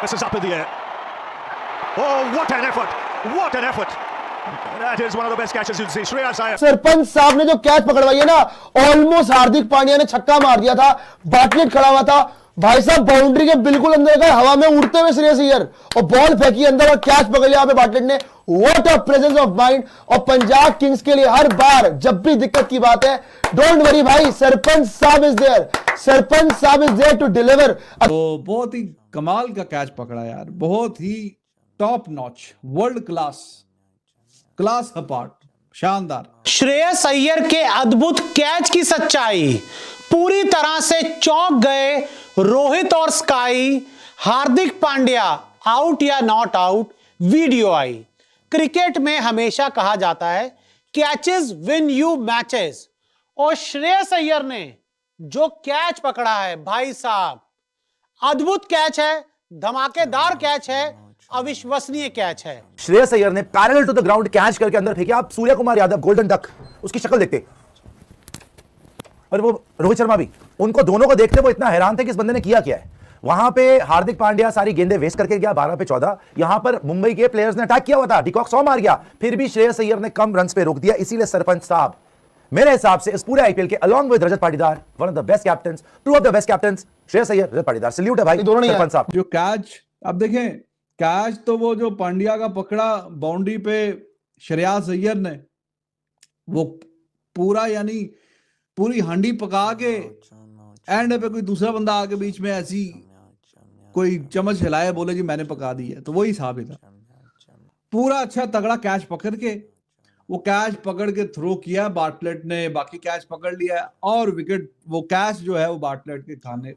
This is up in the air. Oh, what an effort! What an effort! That is one of the best catches you'll see. Shreyas Iyer. Sarpanch साहब ने जो catch पकड़वाई है ना, almost Hardik Pandya ने छक्का मार दिया था, बाटलेट खड़ा हुआ था, भाई साहब बाउंड्री के बिल्कुल अंदर गए, हवा में उड़ते हुए श्रेयस अय्यर और बॉल फेंकी अंदर और कैच पकड़ लिया पे बाटलेट ने। What a presence of mind. और पंजाब किंग्स के लिए हर बार जब भी दिक्कत की बात है, डोंट वरी भाई, सरपंच साहब इज देयर, सरपंच साहब इज देयर टू डिलीवर। तो बहुत ही कमाल का कैच पकड़ा यार, बहुत ही top notch, world class, class apart, शानदार। श्रेयस अय्यर के अद्भुत कैच की सच्चाई, पूरी तरह से चौंक गए रोहित और स्काई। हार्दिक पांड्या आउट या not out, video I. Cricket में हमेशा कहा जाता है कैचेस विन यू मैचेस, और श्रेयस अय्यर ने जो कैच पकड़ा है भाई साहब, अद्भुत कैच है, धमाकेदार कैच है, अविश्वसनीय कैच है। श्रेयस अय्यर ने parallel to the ground catch करके अंदर फेंके। आप Suryakumar Yadav, golden duck, उसकी शक्ल देखते, और वो रोहित शर्मा भी, उनको दोनों को देखते वो इतना हैरान थे कि इस बंदे ने किया क्या है। वहां पे हार्दिक पांड्या सारी गेंदें वेस्ट करके गया 12 पे 14। यहां पर मुंबई के प्लेयर्स ने अटैक किया हुआ था, डिकॉक 100 मार गया, फिर भी श्रेयस अय्यर ने कम रन्स पे रोक दिया। इसीलिए सरपंच साहब मेरे हिसाब से इस पूरे आईपीएल के along with Rajat Patidar, one of the best captains, two of the best captains, Shreyas Iyer, Rajat Patidar, salute है भाई दोनों सरपंच साहब। जो कैच अब देखें, कैच तो वो जो पांड्या का पकड़ा बाउंड्री पे श्रेयस अय्यर ने, वो पूरा यानी पूरी हांडी पका के एंड पे कोई दूसरा बंदा आके बीच में ऐसी कोई चम्मच हिलाए बोले जी मैंने पका दी है, तो वही हिसाब ही था। पूरा अच्छा तगड़ा कैच पकड़ के, वो कैच पकड़ के थ्रो किया बाटलेट ने, बाकी कैच पकड़ लिया और विकेट, वो कैच जो है वो बाटलेट के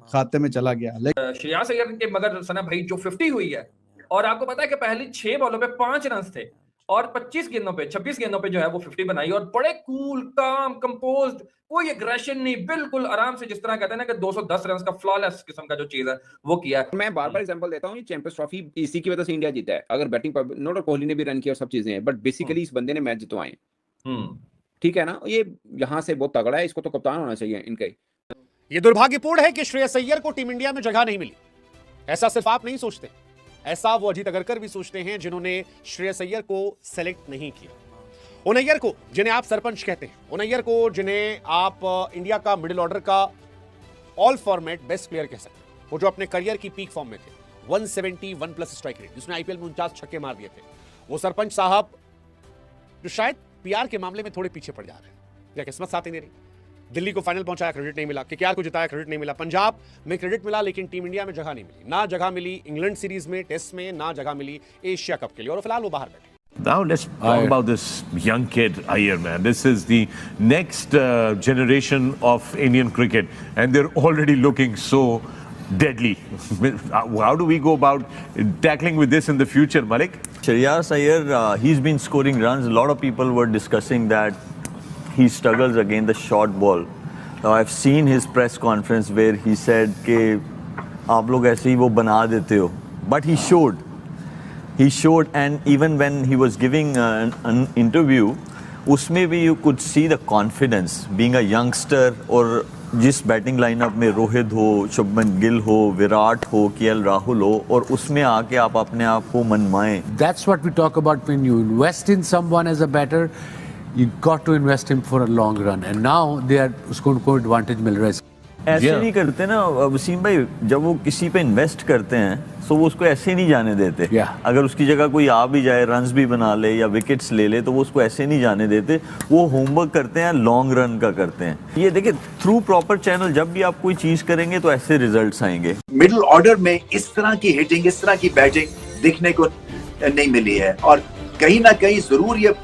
खाते में चला गया। श्रेयस अय्यर के मगर सना भाई जो 50 हुई है, और आपको पता है कि पहली 6 बॉलों पे 5 रन थे और 26 गेंदों पे 26 गेंदों पे जो है वो 50 बनाई, और बड़े कूल, काम, कंपोज्ड, कोई एग्रेशन नहीं, बिल्कुल आराम से, जिस तरह कहते हैं ना कि 210 रन का फ्लॉलेस किस्म का जो चीज है वो किया। मैं बार बार एग्जांपल देता हूँ, चैंपियंस ट्रॉफी इसी की वजह से इंडिया जीता है। अगर बैटिंग पर नोट, कोहली ने भी रन किया और सब चीजें हैं, बट बेसिकली इस बंदे ने मैच जितवाए। ठीक है ना, ये यहाँ से बहुत तगड़ा है, इसको तो कप्तान होना चाहिए इनका ही। ये दुर्भाग्यपूर्ण है कि श्रेयस अय्यर को टीम इंडिया में जगह नहीं मिली। ऐसा सिर्फ आप नहीं सोचते, ऐसा वो अजीत अगरकर भी सोचते हैं जिन्होंने श्रेयस अय्यर को सेलेक्ट नहीं किया। उन अय्यर को जिन्हें आप सरपंच कहते हैं, उन अय्यर को जिन्हें आप इंडिया का मिडिल ऑर्डर का ऑल फॉर्मेट बेस्ट प्लेयर कह सकते हैं, वो जो अपने करियर की पीक फॉर्म में थे, 171 प्लस स्ट्राइक रेट, जिसने आईपीएल में 49 छक्के मार दिए थे, वो सरपंच साहब जो शायद पीआर के मामले में थोड़े पीछे पड़ जा रहे हैं, या किस्मत साथ ही नहीं रही। दिल्ली को फाइनल पहुंचाया, क्रेडिट नहीं मिला, केकेआर को जिताया, क्रेडिट नहीं मिला, पंजाब में क्रेडिट मिला लेकिन टीम इंडिया में जगह नहीं मिली, ना जगह मिली इंग्लैंड सीरीज में, टेस्ट में, ना जगह मिली एशिया कप के लिए, और फिलहाल वो बाहर बैठे। Now let's talk about this young kid Iyer, man. This is the next generation of Indian cricket, and they're already looking so deadly. How do we go about tackling with this in the future, Malik? Shreyas Iyer, he's been scoring runs. A lot of people were discussing that he struggles against the short ball. I've seen his press conference where he said कि आप लोग ऐसे ही वो बना देते हो, but he showed, and even when he was giving an interview, उसमें भी you could see the confidence being a youngster, और जिस बैटिंग लाइनअप में रोहित हो, शुभमन गिल हो, विराट हो, केएल राहुल हो, और उसमें आके आप अपने आप को मनमाएं। That's what we talk about when you invest in someone as a batter. You got to invest him for a long run, and now they are उसको advantage मिल रहा है। ऐसे नहीं करते ना वसीम भाई, जब वो किसी पे इन्वेस्ट करते हैं तो वो उसको ऐसे नहीं जाने देते। अगर उसकी जगह कोई आ भी जाए, रन्स भी बना ले या विकेट्स ले ले, तो वो उसको ऐसे नहीं जाने देते। वो होमवर्क करते हैं, लॉन्ग रन का करते हैं। ये देखिए, थ्रू प्रॉपर चैनल जब भी आप कोई चीज करेंगे तो ऐसे रिजल्ट्स आएंगे। मिडिल ऑर्डर में इस तरह की हिटिंग, इस तरह की बैटिंग देखने को नहीं मिली है, और कहीं ना कहीं जरूर ये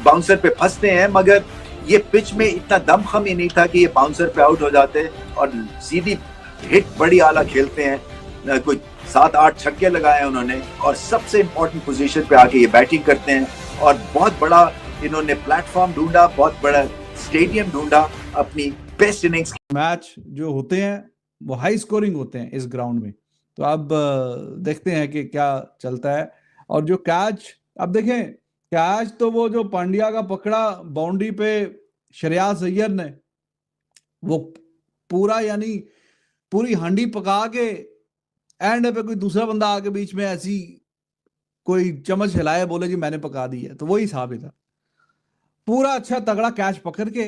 बाउंसर पे फंसते हैं, मगर ये पिच में इतना दमखम ही नहीं था कि ये बाउंसर पे आउट हो जाते, और सीधी हिट बड़ी आला खेलते हैं। कोई 7-8 छक्के लगाए उन्होंने, और सबसे इंपॉर्टेंट पोजीशन पे आके ये बैटिंग करते हैं, और बहुत बड़ा इन्होंने प्लेटफॉर्म ढूंढा, बहुत बड़ा स्टेडियम ढूंढा अपनी बेस्ट इनिंग्स। मैच जो होते हैं वो हाई स्कोरिंग होते हैं इस ग्राउंड में, तो अब देखते हैं कि क्या चलता है। और जो कैच अब देखें, कैच तो वो जो पांड्या का पकड़ा बाउंड्री पे श्रेयस अय्यर ने, वो पूरा यानी पूरी हांडी पका के एंड पे कोई दूसरा बंदा आके बीच में ऐसी कोई चम्मच हिलाए, बोले जी मैंने पका दी है, तो वही हिसाब ही था। पूरा अच्छा तगड़ा कैच पकड़ के,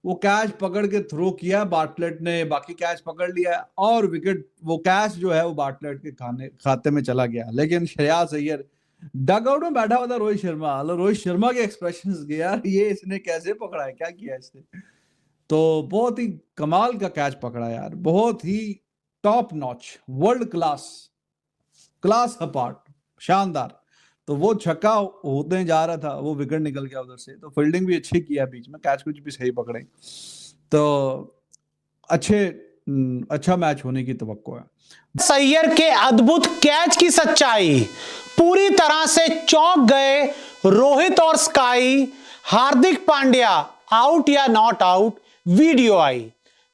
वो कैच पकड़ के थ्रो किया बार्टलेट ने, बाकी कैच पकड़ लिया और विकेट, वो कैच जो है वो बार्टलेट के खाते में चला गया। लेकिन श्रेयस अय्यर डगआउट में बैठा हुआ था, रोहित शर्मा के एक्सप्रेशंस के, यार ये इसने कैसे पकड़ा है, क्या किया इसने। तो बहुत ही कमाल का कैच पकड़ा यार, बहुत ही top notch, world class apart, शानदार। तो वो छक्का होते जा रहा था, वो विकेट निकल गया उधर से। तो फील्डिंग भी अच्छी किया बीच में, कैच कुछ भी सही पकड़े, तो अच्छा मैच होने की तवक्को है। अय्यर के अद्भुत कैच की सच्चाई, पूरी तरह से चौंक गए रोहित और स्काई। हार्दिक पांड्या आउट या not out, video I.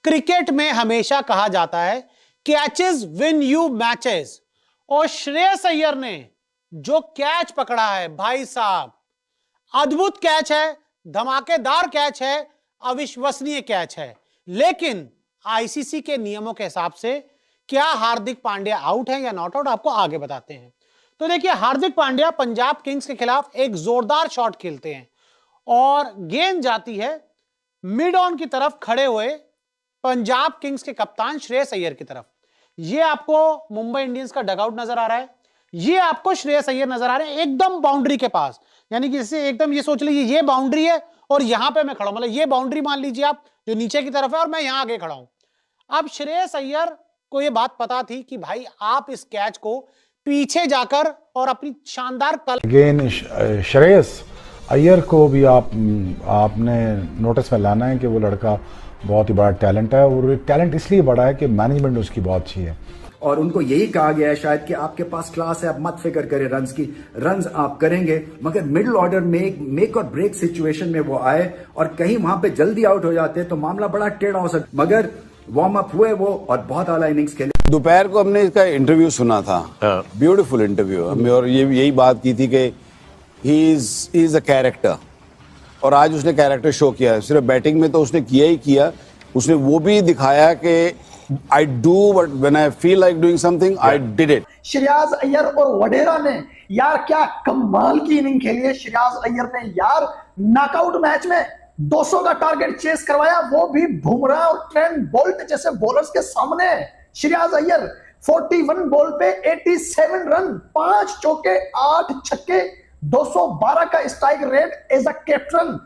Cricket में हमेशा कहा जाता है कैचेस विन यू मैचेस, और श्रेयस अय्यर ने जो कैच पकड़ा है भाई साहब, अद्भुत कैच है, धमाकेदार कैच है, अविश्वसनीय कैच है। लेकिन आईसीसी के नियमों के हिसाब से क्या हार्दिक पांड्या आउट है या नॉट आउट, आपको आगे बताते हैं। तो देखिए, हार्दिक पांड्या पंजाब किंग्स के खिलाफ एक जोरदार शॉट खेलते हैं और गेंद जाती है मिड ऑन की तरफ खड़े हुए पंजाब किंग्स के कप्तान श्रेयस अय्यर की तरफ। ये आपको मुंबई इंडियंस का डगआउट नजर आ रहा है, ये आपको श्रेयस अय्यर नजर आ रहे हैं एकदम बाउंड्री के पास, यानी कि जैसे एकदम ये सोच लीजिए ये बाउंड्री है और यहां पे मैं खड़ा हूं, मतलब ये बाउंड्री मान लीजिए आप जो नीचे की तरफ है और मैं यहां आगे खड़ा हूं। अब श्रेयस अय्यर को ये बात पता थी कि भाई आप इस कैच को पीछे जाकर और अपनी शानदार अगेन श्रेयस अय्यर को भी आपने नोटिस में लाना है कि वो लड़का बहुत ही बड़ा टैलेंट है, और टैलेंट इसलिए बड़ा है कि मैनेजमेंट उसकी बहुत अच्छी है, और उनको यही कहा गया है शायद कि आपके पास क्लास है, आप मत फिक्र करें रन्स की, रन्स आप करेंगे। मगर मिडिल ऑर्डर में मेक और ब्रेक सिचुएशन में वो आए और कहीं वहां पे जल्दी आउट हो जाते तो मामला बड़ा टेढ़ा हो सकता, मगर वार्म अप हुए वो और बहुत आला इनिंग्स खेले। दोपहर को हमने इसका इंटरव्यू सुना था, ब्यूटीफुल इंटरव्यू, हमने और यही बात की थी कि ही इज अ कैरेक्टर, और आज उसने कैरेक्टर शो किया है। सिर्फ बैटिंग में तो उसने किया ही किया, उसने वो भी दिखाया कि I do but when I feel like doing something, I did it. Shreyas Iyer और वडेरा ने यार क्या कमाल की इनिंग खेली है। श्रेयस अय्यर ने यार नॉकआउट मैच में 200 का टारगेट चेस करवाया, वो भी बुमराह और ट्रेंट बोल्ट जैसे बॉलर्स के सामने। श्रेयस अय्यर 41 बॉल पे 87 रन, 5 चौके 8 छक्के, 212 का strike rate as a captain.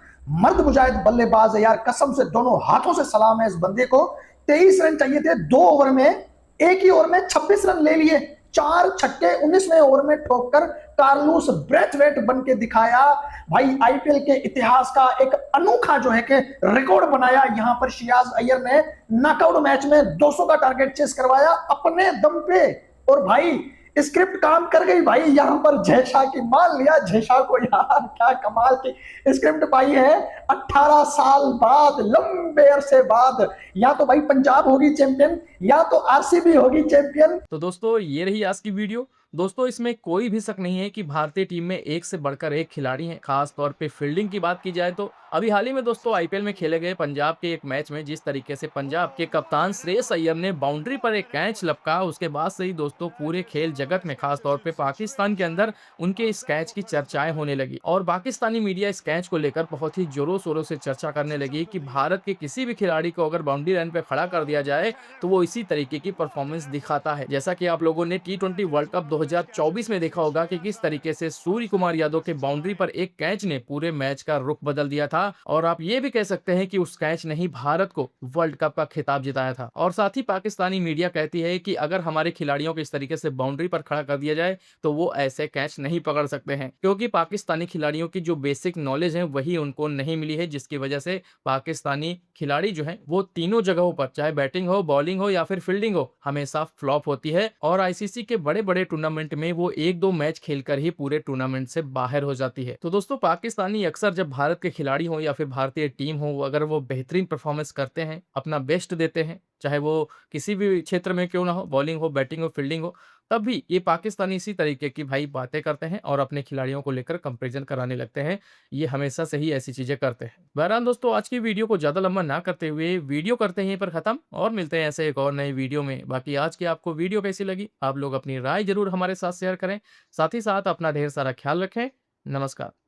मर्द मुजाहिद बल्लेबाज है यार, कसम से दोनों हाथों से सलाम है इस बंदे को। 23 रन चाहिए थे 2 ओवर में, एक ही ओवर में 26 रन ले लिए, 4 छक्के 19वें ओवर में ठोककर कार्लोस ब्रेथवेट बन के दिखाया। भाई आईपीएल के इतिहास का एक अनोखा जो है कि रिकॉर्ड बनाया यहां पर श्रेयस अय्यर ने। नॉकआउट मैच में 200 का टारगेट चेस करवाया अपने दम पे, और भाई स्क्रिप्ट काम कर गई भाई यहां पर। जयशाह की मान लिया, जयशाह को यार क्या कमाल की स्क्रिप्ट पाई है। 18 साल बाद, लंबे अरसे बाद, या तो भाई पंजाब होगी चैंपियन या तो आरसीबी होगी चैंपियन। तो दोस्तों ये रही आज की वीडियो। दोस्तों इसमें कोई भी शक नहीं है कि भारतीय टीम में एक से बढ़कर एक खिलाड़ी हैं। खास तौर पे फील्डिंग की बात की जाए तो अभी हाल ही में दोस्तों आईपीएल में खेले गए पंजाब के एक मैच में जिस तरीके से पंजाब के कप्तान श्रेयस अय्यर ने बाउंड्री पर एक कैच लपका, उसके बाद से ही दोस्तों पूरे खेल जगत में खास तौर पे पाकिस्तान के अंदर उनके इस कैच की चर्चाएं होने लगी और पाकिस्तानी मीडिया इस कैच को लेकर बहुत ही जोरों शोरों से चर्चा करने लगी कि भारत के किसी भी खिलाड़ी को अगर बाउंड्री लाइन पे खड़ा कर दिया जाए तो वो इसी तरीके की परफॉर्मेंस दिखाता है। जैसा कि आप लोगों ने T20 वर्ल्ड कप 2024 में देखा होगा कि किस तरीके से सूर्य कुमार यादव के बाउंड्री पर एक कैच ने पूरे मैच का रुख बदल दिया था, और आप ये भी कह सकते हैं कि उस कैच ने ही भारत को वर्ल्ड कप का खिताब जिताया था। और साथ ही पाकिस्तानी मीडिया कहती है कि अगर हमारे खिलाड़ियों को इस तरीके से बाउंड्री पर खड़ा कर दिया जाए तो वो ऐसे कैच नहीं पकड़ सकते हैं, क्योंकि पाकिस्तानी खिलाड़ियों की जो बेसिक नॉलेज है वही उनको नहीं मिली है, जिसकी वजह से पाकिस्तानी खिलाड़ी जो है वो तीनों जगहों पर, चाहे बैटिंग हो, बॉलिंग हो या फिर फील्डिंग हो, हमेशा फ्लॉप होती है। और आईसीसी के बड़े बड़े टूर्नामेंट में वो 1-2 मैच खेलकर ही पूरे टूर्नामेंट से बाहर हो जाती है। तो दोस्तों पाकिस्तानी अक्सर जब भारत के खिलाड़ी हो या फिर भारतीय टीम हो, अगर वो बेहतरीन परफॉर्मेंस करते हैं, अपना बेस्ट देते हैं, चाहे वो किसी भी क्षेत्र में क्यों ना हो, बॉलिंग हो, बैटिंग हो, फील्डिंग हो, तब भी ये पाकिस्तानी इसी तरीके की भाई बातें करते हैं और अपने खिलाड़ियों को लेकर कंपैरिजन कराने लगते हैं। ये हमेशा से ही ऐसी चीज़ें करते हैं। बहरहाल दोस्तों, आज की वीडियो को ज़्यादा लंबा ना करते हुए वीडियो करते हैं यहीं पर ख़त्म और मिलते हैं ऐसे एक और नए वीडियो में। बाकी आज की आपको वीडियो कैसी लगी, आप लोग अपनी राय ज़रूर हमारे साथ शेयर करें। साथ ही साथ अपना ढेर सारा ख्याल रखें। नमस्कार।